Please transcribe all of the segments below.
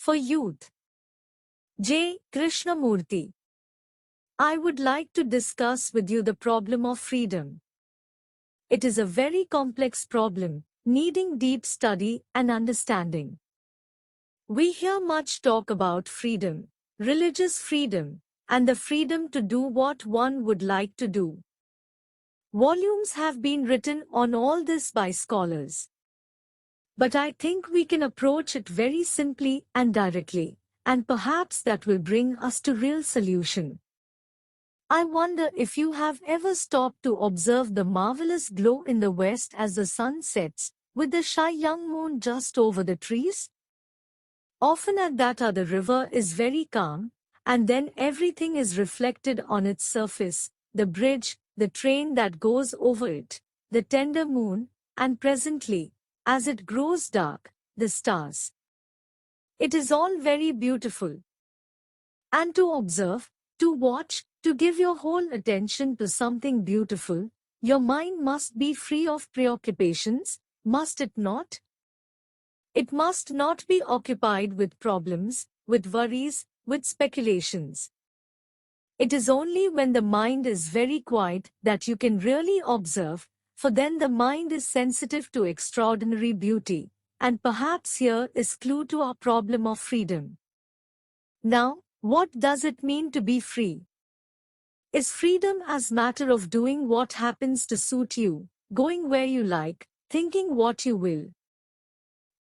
for youth. J. Krishnamurthy. I would like to discuss with you the problem of freedom. It is a very complex problem, needing deep study and understanding. We hear much talk about freedom, religious freedom, and the freedom to do what one would like to do. Volumes have been written on all this by scholars. But I think we can approach it very simply and directly, and perhaps that will bring us to real solution. I wonder if you have ever stopped to observe the marvelous glow in the west as the sun sets, with the shy young moon just over the trees? Often at that hour the river is very calm, and then everything is reflected on its surface, the bridge, the train that goes over it, the tender moon, and presently, as it grows dark, the stars. It is all very beautiful. And to observe, to watch, to give your whole attention to something beautiful, your mind must be free of preoccupations, must it not? It must not be occupied with problems, with worries, with speculations. It is only when the mind is very quiet that you can really observe, for then the mind is sensitive to extraordinary beauty, and perhaps here is clue to our problem of freedom. Now, what does it mean to be free? Is freedom as matter of doing what happens to suit you, going where you like, thinking what you will?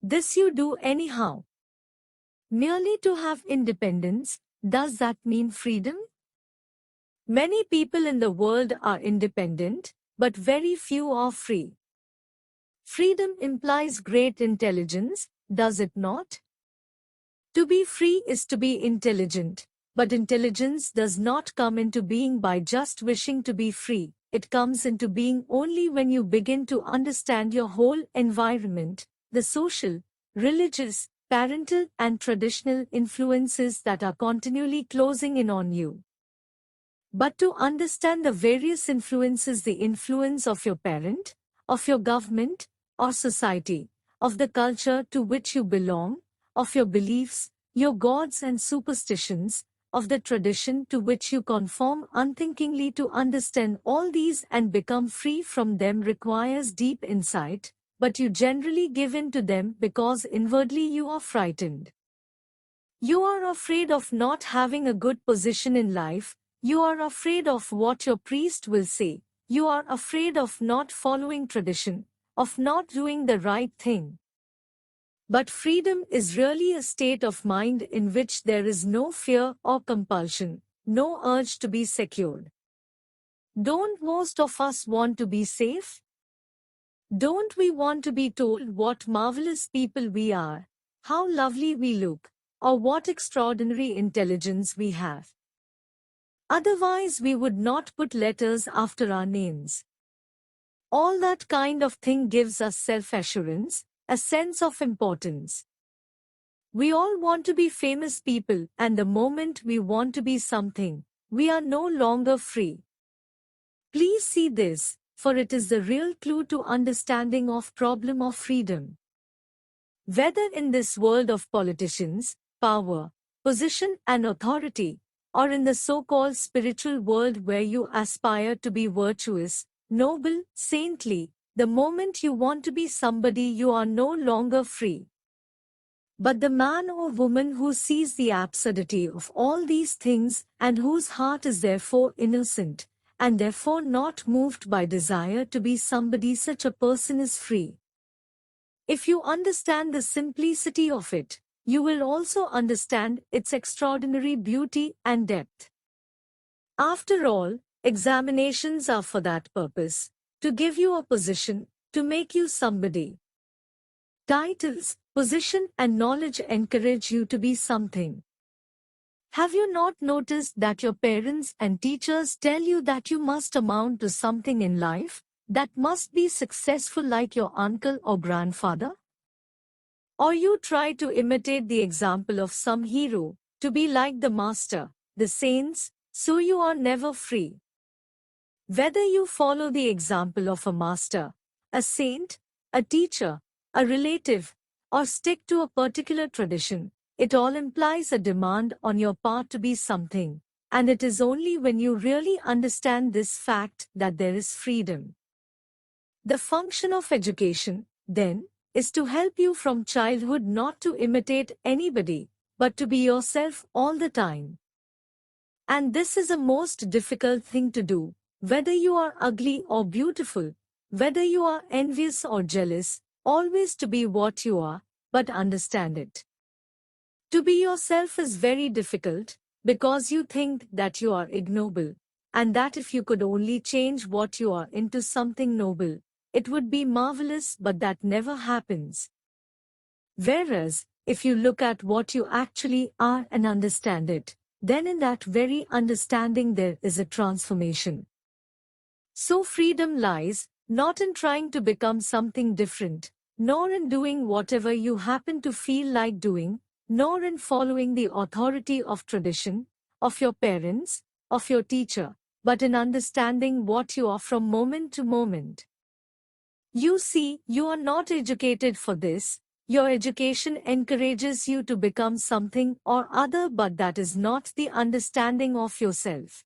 This you do anyhow. Merely to have independence, does that mean freedom? Many people in the world are independent, but very few are free. Freedom implies great intelligence, does it not? To be free is to be intelligent, but intelligence does not come into being by just wishing to be free. It comes into being only when you begin to understand your whole environment, the social, religious, parental and traditional influences that are continually closing in on you. But to understand the various influences, the influence of your parent, of your government or society, of the culture to which you belong, of your beliefs, your gods and superstitions, of the tradition to which you conform unthinkingly, to understand all these and become free from them requires deep insight, but you generally give in to them because inwardly you are frightened. You are afraid of not having a good position in life. You are afraid of what your priest will say. You are afraid of not following tradition, of not doing the right thing. But freedom is really a state of mind in which there is no fear or compulsion, no urge to be secured. Don't most of us want to be safe? Don't we want to be told what marvelous people we are, how lovely we look, or what extraordinary intelligence we have? Otherwise we would not put letters after our names. All that kind of thing gives us self-assurance, a sense of importance. We all want to be famous people, and the moment we want to be something, we are no longer free. Please see this, for it is the real clue to understanding of problem of freedom. Whether in this world of politicians, power, position and authority, or in the so-called spiritual world where you aspire to be virtuous, noble, saintly, the moment you want to be somebody you are no longer free. But the man or woman who sees the absurdity of all these things and whose heart is therefore innocent, and therefore not moved by desire to be somebody, such a person is free. If you understand the simplicity of it, you will also understand its extraordinary beauty and depth. After all, examinations are for that purpose, to give you a position, to make you somebody. Titles, position and knowledge encourage you to be something. Have you not noticed that your parents and teachers tell you that you must amount to something in life, that must be successful like your uncle or grandfather? Or you try to imitate the example of some hero, to be like the master, the saints, so you are never free. Whether you follow the example of a master, a saint, a teacher, a relative, or stick to a particular tradition, It all implies a demand on your part to be something, and it is only when you really understand this fact that there is freedom. The function of education, then, is to help you from childhood not to imitate anybody, but to be yourself all the time. And this is a most difficult thing to do, whether you are ugly or beautiful, whether you are envious or jealous, always to be what you are, but understand it. To be yourself is very difficult, because you think that you are ignoble, and that if you could only change what you are into something noble, it would be marvelous, but that never happens. Whereas, if you look at what you actually are and understand it, then in that very understanding there is a transformation. So freedom lies, not in trying to become something different, nor in doing whatever you happen to feel like doing, nor in following the authority of tradition, of your parents, of your teacher, but in understanding what you are from moment to moment. You see, you are not educated for this. Your education encourages you to become something or other, but that is not the understanding of yourself.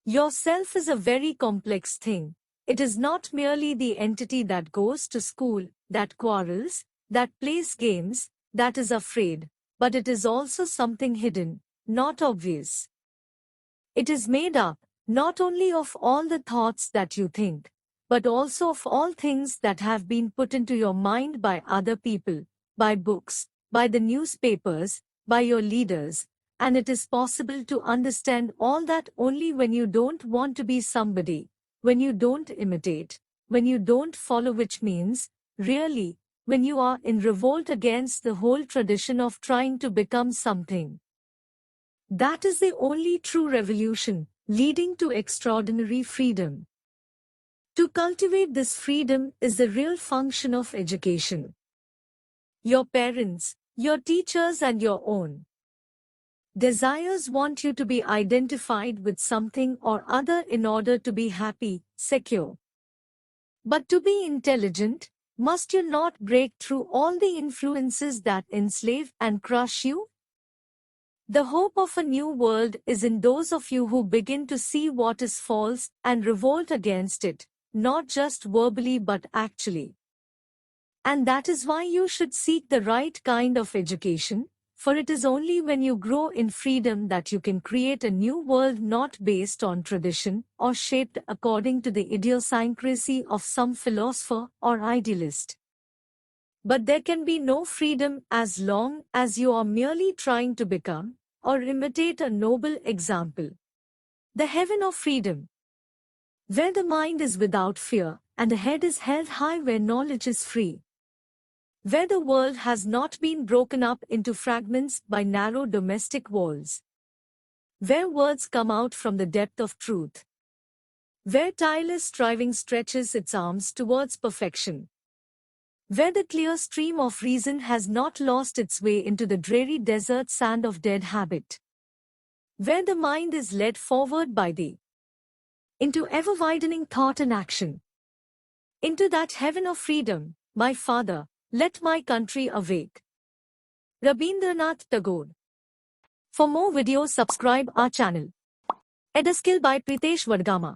Yourself is a very complex thing. It is not merely the entity that goes to school, that quarrels, that plays games, that is afraid, but it is also something hidden, not obvious. It is made up, not only of all the thoughts that you think, but also of all things that have been put into your mind by other people, by books, by the newspapers, by your leaders, and it is possible to understand all that only when you don't want to be somebody, when you don't imitate, when you don't follow, which means, really, when you are in revolt against the whole tradition of trying to become something. That is the only true revolution, leading to extraordinary freedom. To cultivate this freedom is the real function of education. Your parents, your teachers and your own desires want you to be identified with something or other in order to be happy, secure. But to be intelligent, must you not break through all the influences that enslave and crush you? The hope of a new world is in those of you who begin to see what is false and revolt against it, not just verbally but actually. And that is why you should seek the right kind of education, for it is only when you grow in freedom that you can create a new world not based on tradition or shaped according to the idiosyncrasy of some philosopher or idealist. But there can be no freedom as long as you are merely trying to become or imitate a noble example. The heaven of freedom, where the mind is without fear and the head is held high, where knowledge is free, where the world has not been broken up into fragments by narrow domestic walls, where words come out from the depth of truth, where tireless striving stretches its arms towards perfection, where the clear stream of reason has not lost its way into the dreary desert sand of dead habit, where the mind is led forward by thee into ever-widening thought and action. Into that heaven of freedom, my father, let my country awake. Rabindranath Tagore. For more videos, subscribe our channel. Eduskill by Pritesh Vadgama.